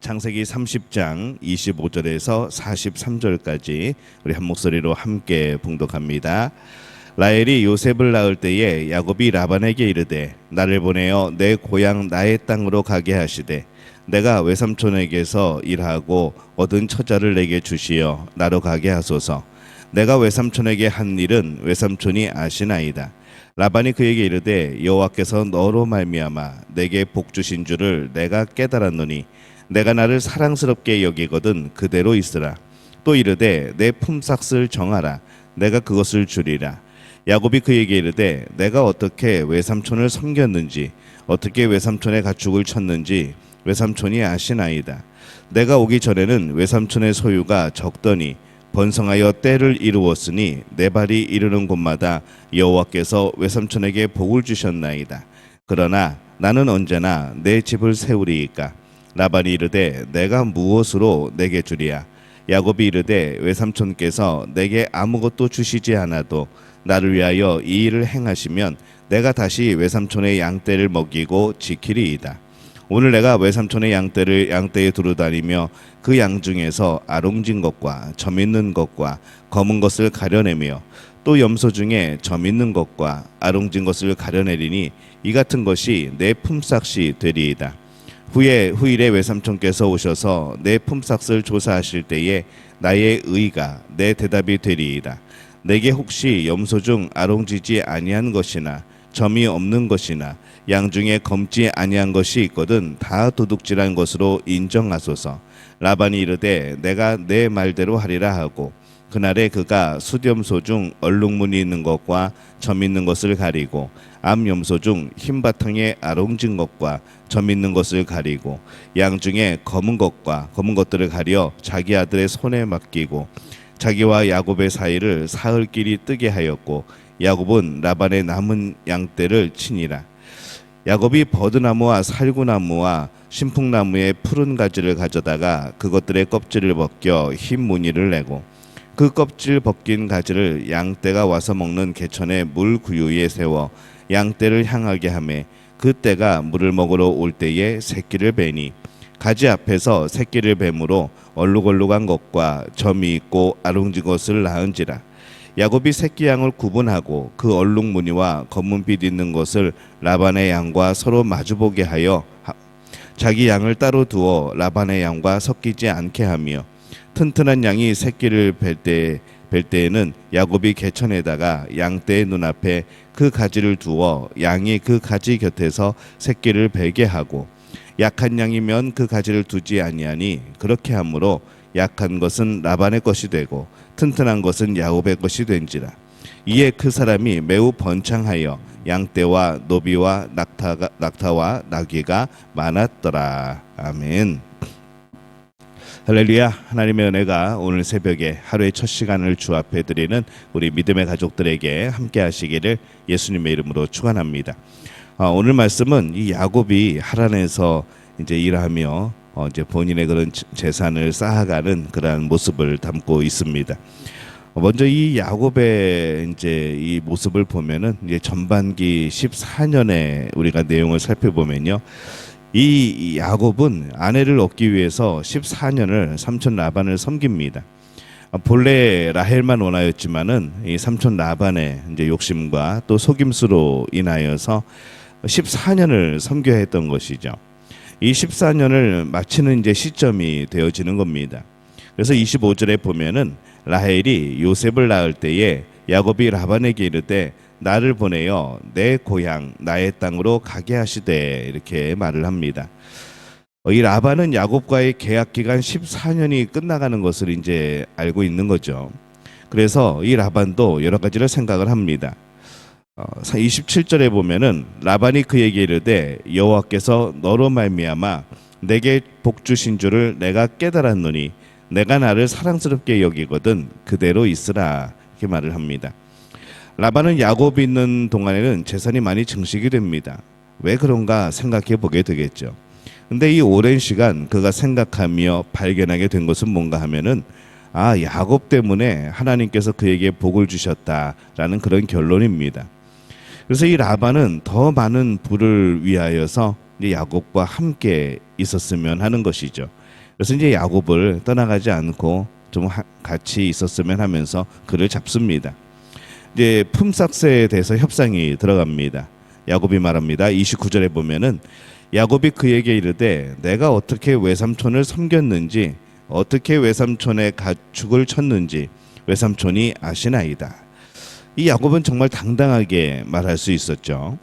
창세기 30장 25절에서 43절까지 우리 한 목소리로 함께 봉독합니다. 라헬이 요셉을 낳을 때에 야곱이 라반에게 이르되 나를 보내어 내 고향 나의 땅으로 가게 하시되 내가 외삼촌에게서 일하고 얻은 처자를 내게 주시어 나로 가게 하소서. 내가 외삼촌에게 한 일은 외삼촌이 아시나이다. 라반이 그에게 이르되 여호와께서 너로 말미암아 내게 복 주신 줄을 내가 깨달았노니 내가 나를 사랑스럽게 여기거든 그대로 있으라. 또 이르되 내 품삯을 정하라. 내가 그것을 주리라. 야곱이 그에게 이르되 내가 어떻게 외삼촌을 섬겼는지 어떻게 외삼촌의 가축을 쳤는지 외삼촌이 아시나이다. 내가 오기 전에는 외삼촌의 소유가 적더니 번성하여 때를 이루었으니 내 발이 이르는 곳마다 여호와께서 외삼촌에게 복을 주셨나이다. 그러나 나는 언제나 내 집을 세우리이까. 라반이 이르되 내가 무엇으로 내게 주리야. 야곱이 이르되 외삼촌께서 내게 아무것도 주시지 않아도 나를 위하여 이 일을 행하시면 내가 다시 외삼촌의 양떼를 먹이고 지키리이다. 오늘 내가 외삼촌의 양떼를 양떼에 두루다니며 그 양 중에서 아롱진 것과 점 있는 것과 검은 것을 가려내며 또 염소 중에 점 있는 것과 아롱진 것을 가려내리니 이 같은 것이 내 품삯이 되리이다. 후일에 외삼촌께서 오셔서 내 품삯을 조사하실 때에 나의 의가 내 대답이 되리이다. 내게 혹시 염소 중 아롱지지 아니한 것이나 점이 없는 것이나 양 중에 검지 아니한 것이 있거든 다 도둑질한 것으로 인정하소서. 라반이 이르되 내가 내 말대로 하리라 하고 그날에 그가 숫염소 중 얼룩무늬 있는 것과 점 있는 것을 가리고 암염소 중 흰 바탕에 아롱진 것과 점 있는 것을 가리고 양 중에 검은 것과 검은 것들을 가려 자기 아들의 손에 맡기고 자기와 야곱의 사이를 사흘 길이 뜨게 하였고 야곱은 라반의 남은 양떼를 치니라. 야곱이 버드나무와 살구나무와 신풍나무의 푸른 가지를 가져다가 그것들의 껍질을 벗겨 흰 무늬를 내고 그 껍질 벗긴 가지를 양떼가 와서 먹는 개천의 물 구유에 세워 양떼를 향하게 하매 그 떼가 물을 먹으러 올 때에 새끼를 베니 가지 앞에서 새끼를 뱀으로 얼룩얼룩한 것과 점이 있고 아롱진 것을 낳은지라. 야곱이 새끼 양을 구분하고 그 얼룩 무늬와 검은빛 있는 것을 라반의 양과 서로 마주보게 하여 자기 양을 따로 두어 라반의 양과 섞이지 않게 하며 튼튼한 양이 새끼를 뵐 때에는 야곱이 개천에다가 양떼의 눈앞에 그 가지를 두어 양이 그 가지 곁에서 새끼를 베게 하고 약한 양이면 그 가지를 두지 아니하니 그렇게 함으로 약한 것은 라반의 것이 되고 튼튼한 것은 야곱의 것이 된지라. 이에 그 사람이 매우 번창하여 양떼와 노비와 낙타와 나귀가 많았더라. 아멘. 할렐루야. 하나님의 은혜가 오늘 새벽에 하루의 첫 시간을 주 앞에 드리는 우리 믿음의 가족들에게 함께 하시기를 예수님의 이름으로 축원합니다. 오늘 말씀은 이 야곱이 하란에서 이제 일하며 이제 본인의 그런 재산을 쌓아가는 그러한 모습을 담고 있습니다. 먼저 이 야곱의 이제 이 모습을 보면은 이제 전반기 14년에 우리가 내용을 살펴보면요. 이 야곱은 아내를 얻기 위해서 14년을 삼촌 라반을 섬깁니다. 본래 라헬만 원하였지만은 이 삼촌 라반의 이제 욕심과 또 속임수로 인하여서 14년을 섬겨야 했던 것이죠. 이 14년을 마치는 이제 시점이 되어지는 겁니다. 그래서 25절에 보면은 라헬이 요셉을 낳을 때에 야곱이 라반에게 이르되 나를 보내어 내 고향 나의 땅으로 가게 하시되 이렇게 말을 합니다. 이 라반은 야곱과의 계약 기간 14년이 끝나가는 것을 이제 알고 있는 거죠. 그래서 이 라반도 여러 가지를 생각을 합니다. 27절에 보면은 라반이 그에게 이르되 여호와께서 너로 말미암아 내게 복 주신 줄을 내가 깨달았노니 내가 나를 사랑스럽게 여기거든 그대로 있으라 이렇게 말을 합니다. 라반은 야곱이 있는 동안에는 재산이 많이 증식이 됩니다. 왜 그런가 생각해 보게 되겠죠. 근데 이 오랜 시간 그가 생각하며 발견하게 된 것은 뭔가 하면은 야곱 때문에 하나님께서 그에게 복을 주셨다라는 그런 결론입니다. 그래서 이 라반은 더 많은 부를 위하여서 이제 야곱과 함께 있었으면 하는 것이죠. 그래서 이제 야곱을 떠나가지 않고 좀 같이 있었으면 하면서 그를 잡습니다. 이제 품삯에 대해서 협상이 들어갑니다. 야곱이 말합니다. 29절에 보면은 야곱이 그에게 이르되 내가 어떻게 외삼촌을 섬겼는지 어떻게 외삼촌의 가축을 쳤는지 외삼촌이 아시나이다. 이 야곱은 정말 당당하게 말할 수 있었죠.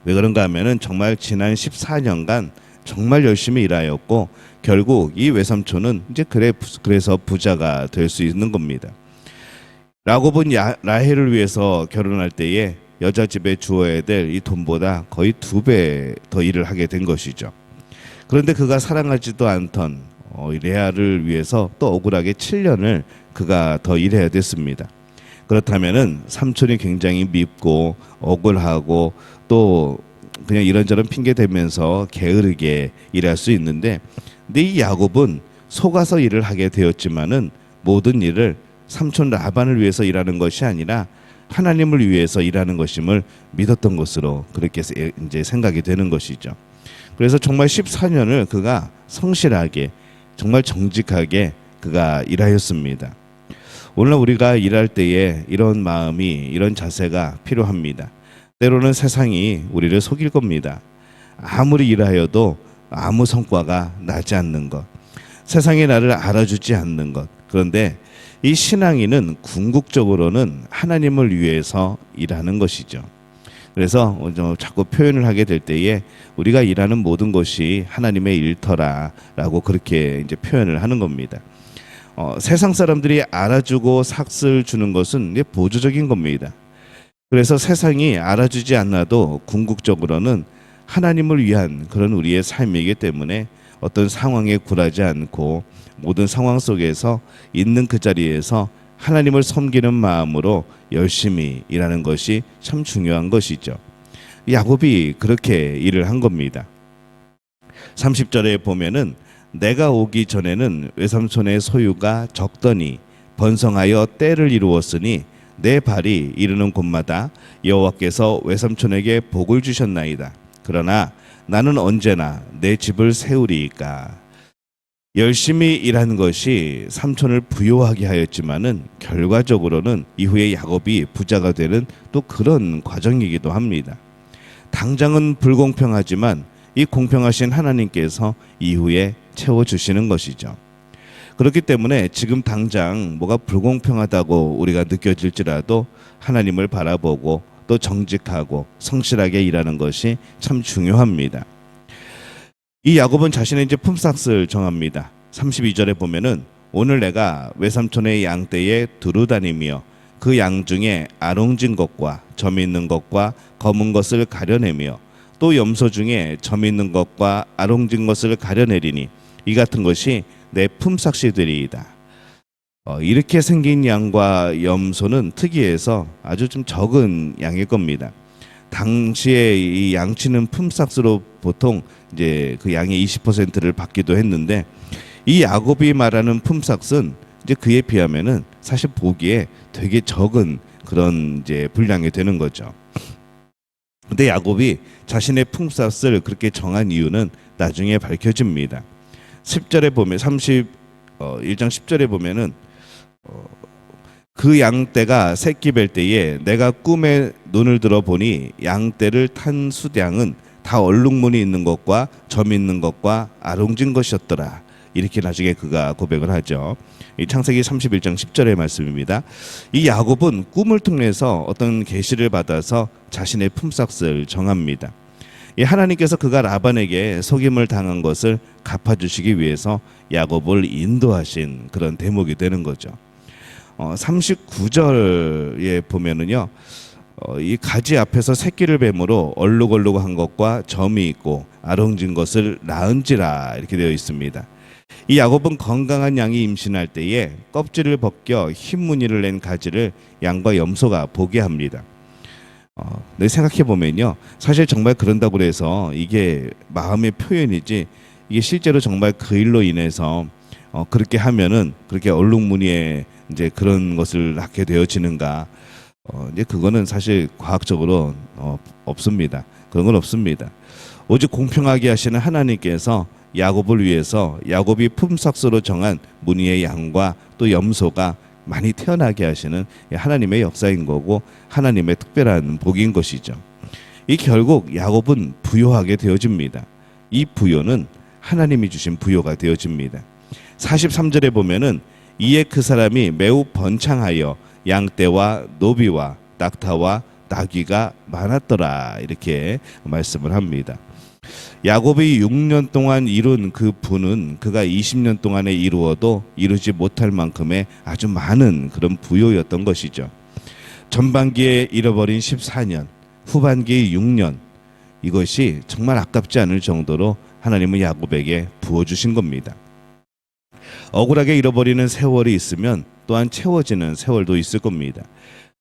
왜 그런가 하면은 정말 지난 14년간 정말 열심히 일하였고 결국 이 외삼촌은 이제 그래서 부자가 될 수 있는 겁니다. 야곱은 라헬을 위해서 결혼할 때에 여자 집에 주어야 될 이 돈보다 거의 2배 더 일을 하게 된 것이죠. 그런데 그가 사랑하지도 않던 레아를 위해서 또 억울하게 7년을 그가 더 일해야 됐습니다. 그렇다면은 삼촌이 굉장히 밉고 억울하고 또 그냥 이런저런 핑계 대면서 게으르게 일할 수 있는데, 근데 이 야곱은 속아서 일을 하게 되었지만은 모든 일을 삼촌 라반을 위해서 일하는 것이 아니라 하나님을 위해서 일하는 것임을 믿었던 것으로 그렇게 이제 생각이 되는 것이죠. 그래서 정말 14년을 그가 성실하게 정말 정직하게 그가 일하였습니다. 오늘 우리가 일할 때에 이런 마음이 이런 자세가 필요합니다. 때로는 세상이 우리를 속일 겁니다. 아무리 일하여도 아무 성과가 나지 않는 것, 세상이 나를 알아주지 않는 것. 그런데 이 신앙인은 궁극적으로는 하나님을 위해서 일하는 것이죠. 그래서 자꾸 표현을 하게 될 때에 우리가 일하는 모든 것이 하나님의 일터라라고 그렇게 이제 표현을 하는 겁니다. 세상 사람들이 알아주고 삭슬 주는 것은 보조적인 겁니다. 그래서 세상이 알아주지 않아도 궁극적으로는 하나님을 위한 그런 우리의 삶이기 때문에 어떤 상황에 굴하지 않고 모든 상황 속에서 있는 그 자리에서 하나님을 섬기는 마음으로 열심히 일하는 것이 참 중요한 것이죠. 야곱이 그렇게 일을 한 겁니다. 30절에 보면은 내가 오기 전에는 외삼촌의 소유가 적더니 번성하여 때를 이루었으니 내 발이 이르는 곳마다 여호와께서 외삼촌에게 복을 주셨나이다. 그러나 나는 언제나 내 집을 세우리이까. 열심히 일한 것이 삼촌을 부요하게 하였지만은 결과적으로는 이후에 야곱이 부자가 되는 또 그런 과정이기도 합니다. 당장은 불공평하지만 이 공평하신 하나님께서 이후에 채워주시는 것이죠. 그렇기 때문에 지금 당장 뭐가 불공평하다고 우리가 느껴질지라도 하나님을 바라보고 또 정직하고 성실하게 일하는 것이 참 중요합니다. 이 야곱은 자신의 이제 품삯을 정합니다. 32절에 보면은 오늘 내가 외삼촌의 양떼에 두루 다니며 그 양 중에 아롱진 것과 점 있는 것과 검은 것을 가려내며 또 염소 중에 점 있는 것과 아롱진 것을 가려내리니 이 같은 것이 내 품삯이 되리이다. 이렇게 생긴 양과 염소는 특이해서 아주 좀 적은 양일 겁니다. 당시에 이 양치는 품삯으로 보통 이제 그 양의 20%를 받기도 했는데 이 야곱이 말하는 품삯은 이제 그에 비하면은 사실 보기에 되게 적은 그런 이제 분량이 되는 거죠. 근데 야곱이 자신의 품삯을 그렇게 정한 이유는 나중에 밝혀집니다. 10절에 보면 1장 10절에 보면은 그 양떼가 새끼 뵐 때에 내가 꿈에 눈을 들어 보니 양떼를 탄 수량은 다 얼룩무늬 있는 것과 점 있는 것과 아롱진 것이었더라. 이렇게 나중에 그가 고백을 하죠. 이 창세기 31장 10절의 말씀입니다. 이 야곱은 꿈을 통해서 어떤 계시를 받아서 자신의 품삯을 정합니다. 이 하나님께서 그가 라반에게 속임을 당한 것을 갚아주시기 위해서 야곱을 인도하신 그런 대목이 되는 거죠. 39절에 보면은요, 이 가지 앞에서 새끼를 뱀으로 얼룩얼룩한 것과 점이 있고 아롱진 것을 낳은지라 이렇게 되어 있습니다. 이 야곱은 건강한 양이 임신할 때에 껍질을 벗겨 흰 무늬를 낸 가지를 양과 염소가 보게 합니다. 네, 생각해 보면요, 사실 정말 그런다고 해서 이게 마음의 표현이지 이게 실제로 정말 그 일로 인해서 그렇게 하면은 그렇게 얼룩무늬에 이제 그런 것을 낳게 되어지는가? 이제 그거는 사실 과학적으로 없습니다. 그런 건 없습니다. 오직 공평하게 하시는 하나님께서 야곱을 위해서 야곱이 품삯으로 정한 무늬의 양과 또 염소가 많이 태어나게 하시는 하나님의 역사인 거고 하나님의 특별한 복인 것이죠. 이 결국 야곱은 부요하게 되어집니다. 이 부요는 하나님이 주신 부요가 되어집니다. 43절에 보면은 이에 그 사람이 매우 번창하여 양떼와 노비와 낙타와 나귀가 많았더라 이렇게 말씀을 합니다. 야곱이 6년 동안 이룬 그 부는 그가 20년 동안에 이루어도 이루지 못할 만큼의 아주 많은 그런 부요였던 것이죠. 전반기에 잃어버린 14년, 후반기의 6년, 이것이 정말 아깝지 않을 정도로 하나님은 야곱에게 부어주신 겁니다. 억울하게 잃어버리는 세월이 있으면 또한 채워지는 세월도 있을 겁니다.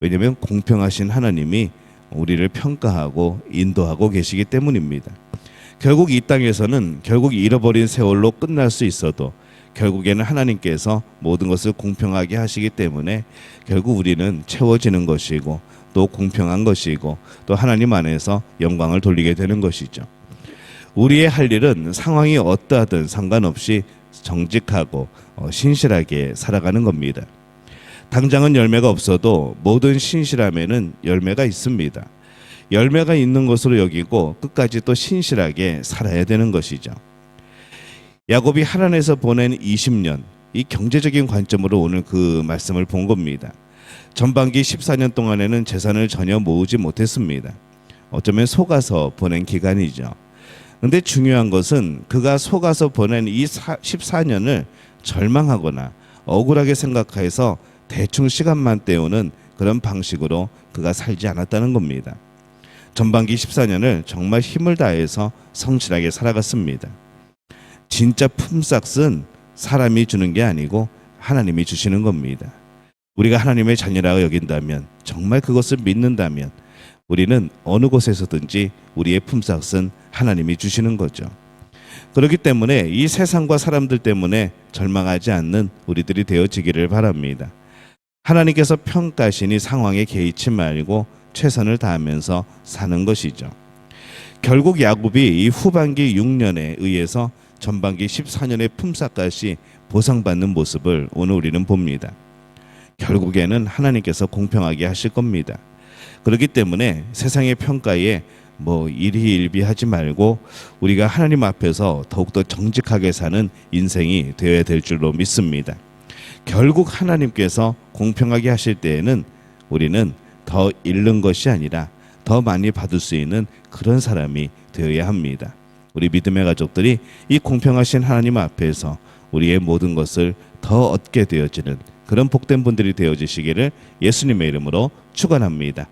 왜냐하면 공평하신 하나님이 우리를 평가하고 인도하고 계시기 때문입니다. 결국 이 땅에서는 결국 잃어버린 세월로 끝날 수 있어도 결국에는 하나님께서 모든 것을 공평하게 하시기 때문에 결국 우리는 채워지는 것이고 또 공평한 것이고 또 하나님 안에서 영광을 돌리게 되는 것이죠. 우리의 할 일은 상황이 어떠하든 상관없이 정직하고 신실하게 살아가는 겁니다. 당장은 열매가 없어도 모든 신실함에는 열매가 있습니다. 열매가 있는 것으로 여기고 끝까지 또 신실하게 살아야 되는 것이죠. 야곱이 하란에서 보낸 20년, 이 경제적인 관점으로 오늘 그 말씀을 본 겁니다. 전반기 14년 동안에는 재산을 전혀 모으지 못했습니다. 어쩌면 속아서 보낸 기간이죠. 근데 중요한 것은 그가 속아서 보낸 이 14년을 절망하거나 억울하게 생각해서 대충 시간만 때우는 그런 방식으로 그가 살지 않았다는 겁니다. 전반기 14년을 정말 힘을 다해서 성실하게 살아갔습니다. 진짜 품삯은 사람이 주는 게 아니고 하나님이 주시는 겁니다. 우리가 하나님의 자녀라고 여긴다면, 정말 그것을 믿는다면 우리는 어느 곳에서든지 우리의 품삯은 하나님이 주시는 거죠. 그렇기 때문에 이 세상과 사람들 때문에 절망하지 않는 우리들이 되어지기를 바랍니다. 하나님께서 평가하시니 상황에 개의치 말고 최선을 다하면서 사는 것이죠. 결국 야곱이 이 후반기 6년에 의해서 전반기 14년의 품삯까지 보상받는 모습을 오늘 우리는 봅니다. 결국에는 하나님께서 공평하게 하실 겁니다. 그렇기 때문에 세상의 평가에 일희일비하지 말고 우리가 하나님 앞에서 더욱더 정직하게 사는 인생이 되어야 될 줄로 믿습니다. 결국 하나님께서 공평하게 하실 때에는 우리는 더 잃는 것이 아니라 더 많이 받을 수 있는 그런 사람이 되어야 합니다. 우리 믿음의 가족들이 이 공평하신 하나님 앞에서 우리의 모든 것을 더 얻게 되어지는 그런 복된 분들이 되어지시기를 예수님의 이름으로 축원합니다.